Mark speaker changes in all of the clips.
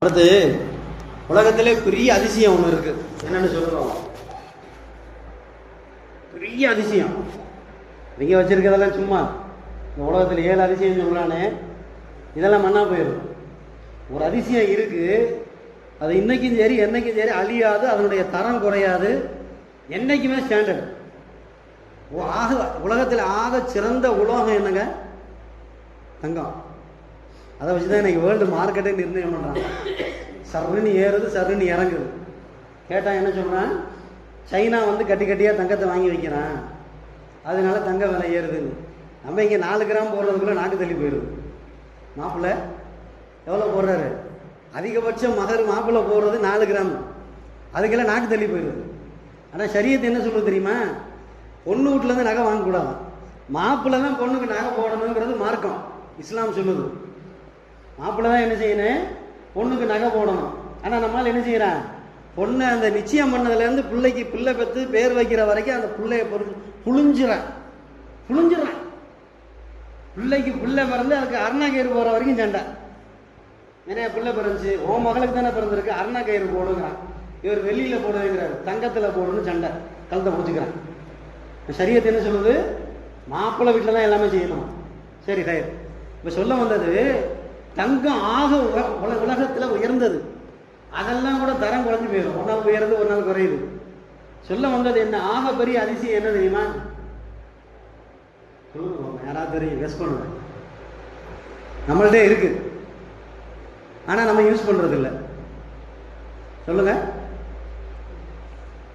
Speaker 1: அடுத்து உலகத்திலே பெரிய அதிசயம் ஒன்று இருக்கு. என்னன்னு சொல்லுவோம்? பெரிய அதிசயம். நீங்க வச்சிருக்கிறதெல்லாம் சும்மா இந்த உலகத்தில் 7 அதிசயம் சொல்றானே, இதெல்லாம் மண்ணா போயிடும். ஒரு அதிசயம் இருக்கு, அது இன்னைக்கும் சரி என்னைக்கும் சரி அழியாது, அதனுடைய தரம் குறையாது, என்னைக்குமே ஸ்டாண்டர்ட். உலகத்தில் ஆக சிறந்த உலோகம் என்னங்க? தங்கம். அதை வச்சுதான் இன்னைக்கு வேர்ல்டு மார்க்கெட்டே நிர்ணயம் பண்றாங்க. சர்ன்னு ஏறுது, சர்ன்னு இறங்குது. கேட்டா என்ன சொல்றான்? சைனா வந்து கட்டி கட்டியாக தங்கத்தை வாங்கி வைக்கிறான், அதனால தங்க விலை ஏறுதுன்னு. நம்ம இங்கே 4 கிராம் போடுறதுக்குள்ள நாக்கு தள்ளி போயிடுது. மாப்பிள்ளை எவ்வளோ போடுறாரு? அதிகபட்சம் மகர் மாப்பிள்ளை போடுறது 4 கிராம், அதுக்கெல்லாம் நாக்கு தள்ளி போயிடுது. ஆனால் ஷரியத்து என்ன சொல்லுது தெரியுமா? பொண்ணு வீட்டிலேருந்து நகை வாங்கக்கூடாது, மாப்பிள்ளை தான் பொண்ணுக்கு நகை போடணுங்கிறது மார்க்கம். இஸ்லாம் சொல்லுது மாப்பிள்ளை தான் என்ன செய்யணும், பொண்ணுக்கு நகை போடணும். ஆனால் நம்மளால் என்ன செய்யறான்? பொண்ணை அந்த நிச்சயம் பண்ணதுலேருந்து பிள்ளைக்கு பிள்ளை பெற்று பேர் வைக்கிற வரைக்கும் அந்த பிள்ளைய புழிஞ்சிடறான். பிள்ளைக்கு பிள்ளை பிறந்து அதுக்கு அருணா கயிறு போகிற வரைக்கும் சண்டை. நிறைய பிள்ளை பிறந்துச்சு, ஓ மகளுக்கு தானே பிறந்திருக்கு, அருணா கயிறு போடுங்கிறான். இவர் வெளியில் போடுங்கிறார், தங்கத்தில் போடுன்னு சண்டை, கழுத்தை பிடிச்சிக்கிறான். ஷரியத்து என்ன சொல்லுது? மாப்பிள்ளை வீட்டில் தான் எல்லாமே செய்யணும். சரி கயிறு. இப்போ சொல்ல வந்தது, தங்கம் ஆக உலகத்தில் உயர்ந்தது, அதெல்லாம் கூட தரம் குறைஞ்சு போயிடும். ஒரு நாள் உயருது, ஒரு நாள் குறையுது. சொல்ல வந்தது என்ன? ஆக பெரிய அதிசயம் என்ன தெரியுமா? யாராவது தெரியும்? கெஸ் பண்ணுங்க. நம்மள்டே இருக்கு, ஆனால் நம்ம யூஸ் பண்றது இல்லை. சொல்லுங்க.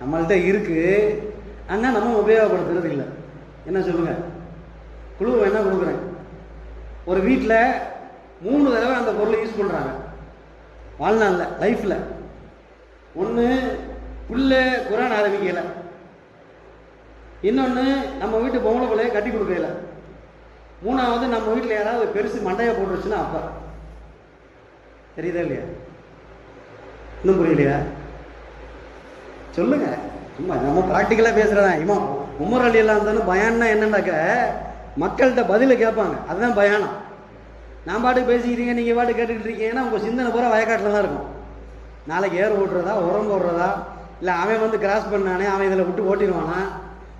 Speaker 1: நம்மள்கிட்ட இருக்கு, ஆனால் நம்ம உபயோகப்படுத்துறது இல்லை. என்ன சொல்லுங்க? குழு என்ன கொடுக்குறேன்? ஒரு வீட்டில் 3 தடவை அந்த பொருளை யூஸ் பண்ணுறாங்க வாழ்நாளில், லைஃப்பில். ஒன்று புல்லை குரான் ஆரம்பிக்கலை, இன்னொன்று நம்ம வீட்டு பொம்பளை பிள்ளைய கட்டி கொடுக்கல, 3வது நம்ம வீட்டில் யாராவது பெருசு மண்டையை போட்டுருச்சுன்னா அப்பா. தெரியுதா இல்லையா? இன்னும் புரியலையா? சொல்லுங்க. சும்மா நம்ம ப்ராக்டிக்கலாக பேசுகிறதா. இம்மா உமர் அலி எல்லாம் இருந்தாலும் பயான்னா என்னன்னாக்க மக்கள்கிட்ட பதிலை கேட்பாங்க, அதுதான் பயானம். நான் பாட்டுக்கு பேசிக்கிறீங்க, நீங்கள் பாட்டு கேட்டுக்கிட்டு இருக்கீங்கன்னா உங்கள் சிந்தனை பூரா வயக்காட்டில் தான் இருக்கும். நாளைக்கு ஏர் ஓட்டுறதா, உரம் போடுறதா, இல்லை அவன் வந்து கிராஸ் பண்ணானே அவன் இதில் விட்டு ஓட்டிடுவானா,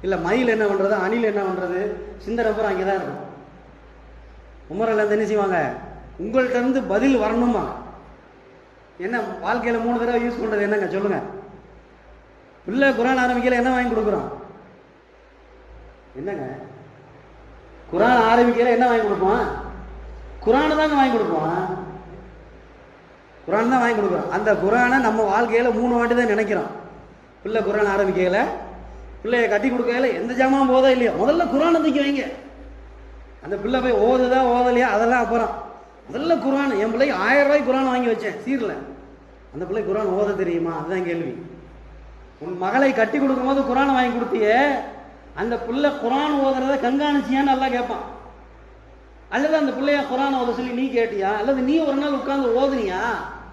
Speaker 1: இல்லை மயில் என்ன பண்ணுறது, அணில் என்ன பண்ணுறது, சிந்தனை பூரா அங்கே தான் இருக்கும். உமரெல்லாம் என்ன செய்வாங்க? உங்கள்கிட்ட இருந்து பதில் வரணுமா? என்ன வாழ்க்கையில் 3 தடவை யூஸ் பண்ணுறது என்னங்க சொல்லுங்கள்? பிள்ளை குரான் ஆரம்பிக்கல, என்ன வாங்கி கொடுக்குறோம்? என்னங்க குரான் ஆரம்பிக்கல என்ன வாங்கி கொடுப்போம்? குரானை தாங்க வாங்கி கொடுப்போம். குரான் தான் வாங்கி கொடுக்குறோம். அந்த குரானை நம்ம வாழ்க்கையில் 3 வாட்டி தான் நினைக்கிறோம். பிள்ளை குரான் ஆரம்பிக்கல, பிள்ளைய கட்டி கொடுக்கல, எந்த ஜாமான் போதா இல்லையோ முதல்ல குரானை தூக்கி வைங்க. அந்த பிள்ளை போய் ஓதுதா ஓதலையா அதெல்லாம் அப்புறம். முதல்ல குரான். என் பிள்ளைக்கு 1000 ரூபாய்க்கு குரான் வாங்கி வச்சேன் சீரில், அந்த பிள்ளை குரான் ஓத தெரியுமா? அதுதான் கேள்வி. உன் மகளை கட்டி கொடுக்கும் போது குரானை வாங்கி கொடுத்தியே, அந்த பிள்ளை குரான் ஓதுறத கண்காணிச்சியான்னு நல்லா கேட்பான். அல்லது அந்த பிள்ளைய குரான் ஓத சொல்லி நீ கேட்டியா, அல்லது நீ ஒரு நாள் உட்கார்ந்து ஓதுனியா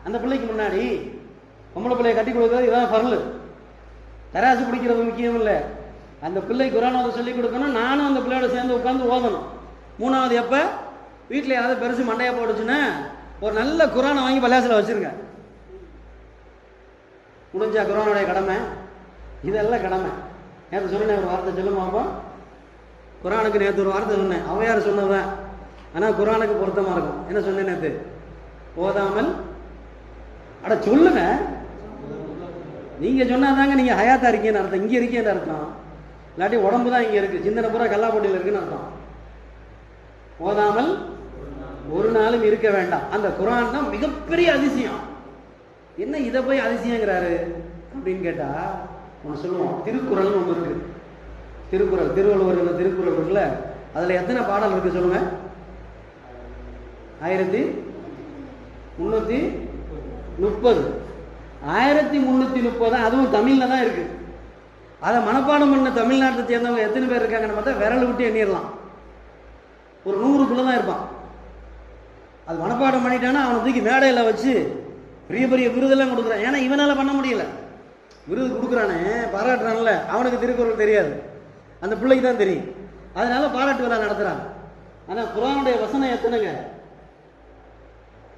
Speaker 1: அந்த பிள்ளைக்கு முன்னாடி? பொம்பளை பிள்ளைய கட்டி கொடுக்குறது இதான் பரலு. தராசு பிடிக்கிறது முக்கியம் இல்லை. அந்த பிள்ளை குரான் ஓத சொல்லி கொடுக்கணும், நானும் அந்த பிள்ளையோட சேர்ந்து உட்காந்து ஓதணும். 3வது எப்போ? வீட்டில் யாராவது பெருசு மண்டையா போடுச்சுன்னா ஒரு நல்ல குரானை வாங்கி பள்ளியாசில் வச்சிருங்க. முடிஞ்சா குரானுடைய கடமை இதெல்லாம் கடமை. நேற்று சொன்னேன் ஒரு வார்த்தை, சொல்லுங்க பார்ப்போம். குரானுக்கு நேற்று ஒரு வார்த்தை சொன்னேன், அவையார் சொன்னதுதான், ஆனால் குரானுக்கு பொருத்தமாக இருக்கும். என்ன சொன்னேன் நேற்று? ஓதாமல் அட சொல்லுங்க. நீங்கள் சொன்னாதாங்க நீங்கள் ஹயாத்தா இருக்கீங்கன்னு அர்த்தம், இங்கே இருக்கேன்னு அர்த்தம். இல்லாட்டி உடம்பு தான் இங்கே இருக்குது, சிந்தனை பூரா கல்லாப்பட்டியில் இருக்குன்னு அர்த்தம். ஓதாமல் ஒரு நாளும் இருக்க வேண்டாம். அந்த குரான் தான் மிகப்பெரிய அதிசயம். என்ன இதை போய் அதிசயங்கிறாரு அப்படின்னு கேட்டா ஒன்று சொல்லுவோம். திருக்குறள்னு ஒன்று இருக்கு. திருக்குறள், திருவள்ளுவர் திருக்குறள் இருக்குல்ல, அதில் எத்தனை பாடல் இருக்கு சொல்லுங்க? 1330. 1330, அதுவும் தமிழில் தான் இருக்கு. அதை மனப்பாடம் பண்ண தமிழ்நாட்டை சேர்ந்தவங்க எத்தனை பேர் இருக்காங்கன்னு பார்த்தா விரல் விட்டு எண்ணிடலாம். ஒரு 100க்குள்ள தான் இருப்பான். அது மனப்பாடம் பண்ணிட்டானா அவனை தூக்கி மேடையில் வச்சு பெரிய பெரிய விருதெல்லாம் கொடுக்குறான். ஏன்னா இவனால் பண்ண முடியல. விருது கொடுக்குறானே, பாராட்டுறான்ல, அவனுக்கு திருக்குறள் தெரியாது, அந்த பிள்ளைக்கு தான் தெரியும். அதனால பாராட்டு விழா நடத்துகிறாங்க. ஆனால் குர்ஆனுடைய வசனம் எத்தனைங்க?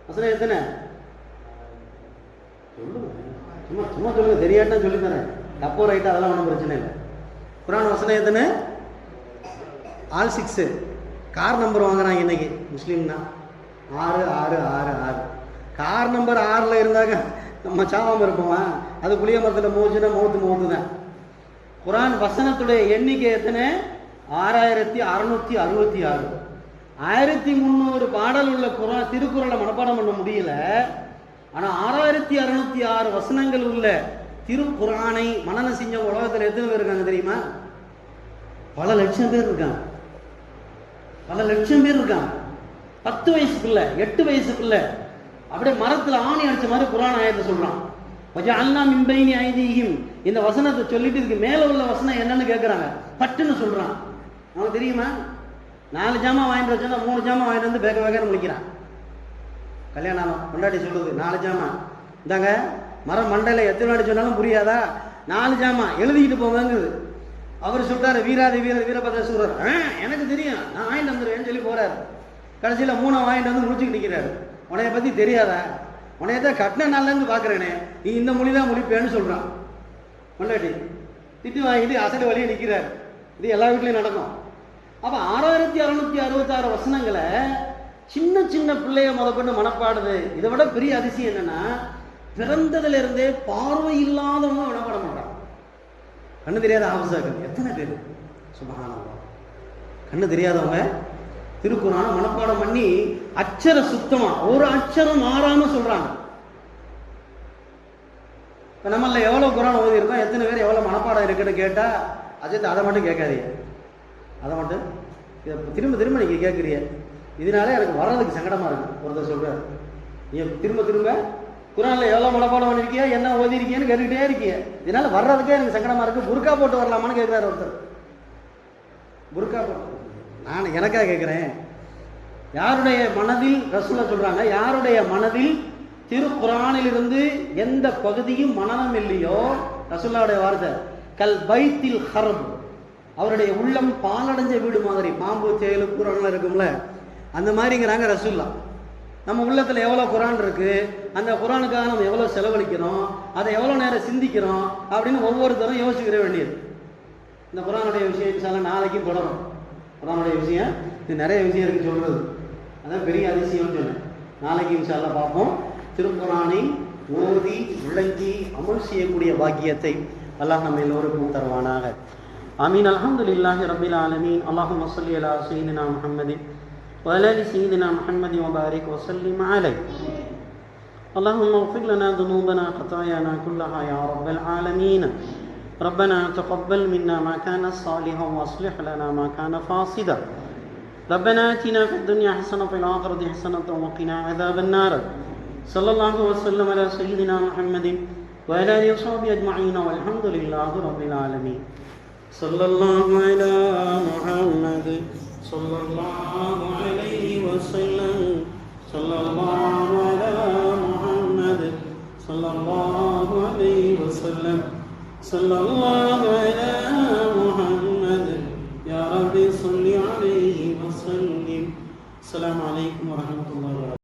Speaker 1: வசனம் எத்தனை? சும்மா சும்மா சொல்லுங்க, தெரியாட்டா சொல்லி தரேன். தப்போ ரைட்டா அதெல்லாம் ஒன்றும் பிரச்சனை இல்லை. குர்ஆன் வசனம் எத்தனை? ஆல் 6. கார் நம்பர் வாங்குறாங்க இன்னைக்கு முஸ்லீம்னா 6 6 6 6. கார் நம்பர் 6ல் இருந்தாங்க நம்ம சாவாமல் இருப்போமா? அது புளிய மரத்தில் மோச்சுன்னா மௌத்து தான். குர்ஆன் வசனத்துடைய எண்ணிக்கை எத்தனை? 6666. 1300 பாடல் உள்ள குர்ஆன் திருக்குறளை மனப்பாடம் பண்ண முடியல. ஆனால் 6606 வசனங்கள் உள்ள திருக்குர்ஆனை மனனம் செஞ்ச உலகத்தில் எத்தனை பேர் இருக்காங்க தெரியுமா? பல லட்சம் பேர் இருக்காங்க. 10 வயசு பிள்ளை, 8 வயசு பிள்ளை அப்படியே மரத்தில் ஆணி அடிச்ச மாதிரி குர்ஆன் ஆயத்தை சொல்றான். வஜஅல்னா மின் பைனி ஐதீஹிம். இந்த வசனத்தை சொல்லிட்டு இதுக்கு மேல உள்ள வசனம் என்னன்னு கேட்கறாங்க. பட்டுன்னு சொல்றான். அவனுக்கு தெரியுமா? 4 ஜாமான் வாங்கிட்டு வச்சா 3 ஜாமான் வாங்கிட்டு வந்து வேகன்னு முடிக்கிறான். கல்யாணம் கொண்டாடி சொல்லுது 4 ஜாமான் இந்தாங்க. மரம் மண்டையில் எத்தனை வாட்டி சொன்னாலும் புரியாதா? 4 ஜாமான் எழுதிக்கிட்டு போங்கங்குது. அவர் சொல்றாரு வீராதி வீரபத்ர சூரர், எனக்கு தெரியும் நான் வாங்கிட்டு வந்துடுவேன்னு சொல்லி போறாரு. கடைசியில் 3 வாங்கிட்டு வந்து முடிச்சுக்கிட்டு நிற்கிறாரு. உனைய பற்றி தெரியாதா? உனைய தான் கட்டின நாள்லேருந்து பார்க்குறேனே, நீ இந்த மொழி தான் முடிப்பேன்னு சொல்கிறான். கொண்டாட்டி திட்டு வாங்கிட்டு அசடு வழியே நிற்கிறாரு. இது எல்லா வீட்லையும் நடக்கும். அப்போ 6666 வசனங்களை சின்ன சின்ன பிள்ளைய முதற்கொண்டு மனப்பாடுது. இதை விட பெரிய அதிசயம் என்னன்னா, பிறந்ததுல இருந்தே பார்வை இல்லாதவங்க மனப்பாட மாட்டான். கண்ணு தெரியாத ஆபீஸாக்கள் எத்தனை பேர் சுபஹானல்லாஹ். கண்ணு தெரியாதவங்க திருக்குர்ஆனை மனப்பாடம் பண்ணி அச்சர சுத்தமா ஒரு அச்சரம் மாறாம சொல்றாங்க. இப்போ நம்மள எவ்வளோ குர்ஆன் ஓதி இருக்கோம், எத்தனை பேர் எவ்வளோ மனப்பாடம் இருக்குன்னு கேட்டால் அஜித் அதை மட்டும் கேட்காதீங்க. அதை மட்டும் திரும்ப திரும்ப நீங்கள் கேட்குறீங்க. இதனால எனக்கு வர்றதுக்கு சங்கடமாக இருக்குது. ஒருத்தர் சொல்கிறார், நீ திரும்ப குர்ஆனில் எவ்வளோ மனப்பாடம் பண்ணிருக்கியா, என்ன ஓதி இருக்கியான்னு கேட்டுக்கிட்டே இருக்கிய, இதனால வர்றதுக்கே எனக்கு சங்கடமாக இருக்குது. புர்கா போட்டு வரலாமான்னு கேட்குறாரு ஒருத்தர். புர்கா போட்டு நான் எனக்காக கேட்குறேன். யாருடைய மனதில் ரசூலா சொல்கிறாங்க, யாருடைய மனதில் திருக்குர்ஆனிலிருந்து எந்த பகுதியும் மனனம் இல்லையோ, ரசூலுல்லாஹ்வுடைய வார்த்தை கல் பைத்தில் ஹர்ப், அவருடைய உள்ளம் பாலடைஞ்ச வீடு மாதிரி. பாம்பு செயலு குர்ஆன்ல இருக்கும்ல, அந்த மாதிரிங்கிறாங்க ரசூலுல்லாஹ். நம்ம உள்ளத்தில் எவ்வளோ குர்ஆன் இருக்குது, அந்த குர்ஆனுக்காக நம்ம எவ்வளோ செலவழிக்கிறோம், அதை எவ்வளோ நேரம் சிந்திக்கிறோம் அப்படின்னு ஒவ்வொருத்தரும் யோசிக்கிற வேண்டியது. இந்த குர்ஆனுடைய விஷயம் இன்ஷால்லா நாளைக்கும் தொடரும். குர்ஆனுடைய விஷயம் இது நிறைய விஷயம் இருக்குது சொல்கிறது, அதான் பெரிய அதிசயம்னு சொன்னேன். நாளைக்கு இன்ஷால்லா பார்ப்போம். திருக்குர்ஆனை ஓதி விளங்கி அமல் செய்யக்கூடிய பாக்கியத்தை அல்லாஹ் நம்ம எல்லோருக்கும் தருவானாக. ஆமீன். அல்ஹம்துலில்லாஹி ரப்பில் ஆலமீன். அல்லாஹும்ம ஸல்லி அலா சய்யிதினா முஹம்மதின் وعلى آل سيدنا محمد وبارك وسلم عليه. اللهم اغفر لنا ذنوبنا خطايانا كلها يا رب العالمين. ربنا تقبل منا ما كان صالحا واصلح لنا ما كان فاسدا. ربنا آتنا في الدنيا حسنة وفي الآخرة حسنة وقنا عذاب النار. صلى الله وسلم على سيدنا محمد وعلى آله وصحبه أجمعين والحمد لله رب العالمين. صلى الله على محمد صلى الله عليه وسلم. صلى الله على محمد صلى الله عليه وسلم. صلى الله على محمد يا رب صل عليه وسلم. السلام عليكم ورحمة الله وبركاته.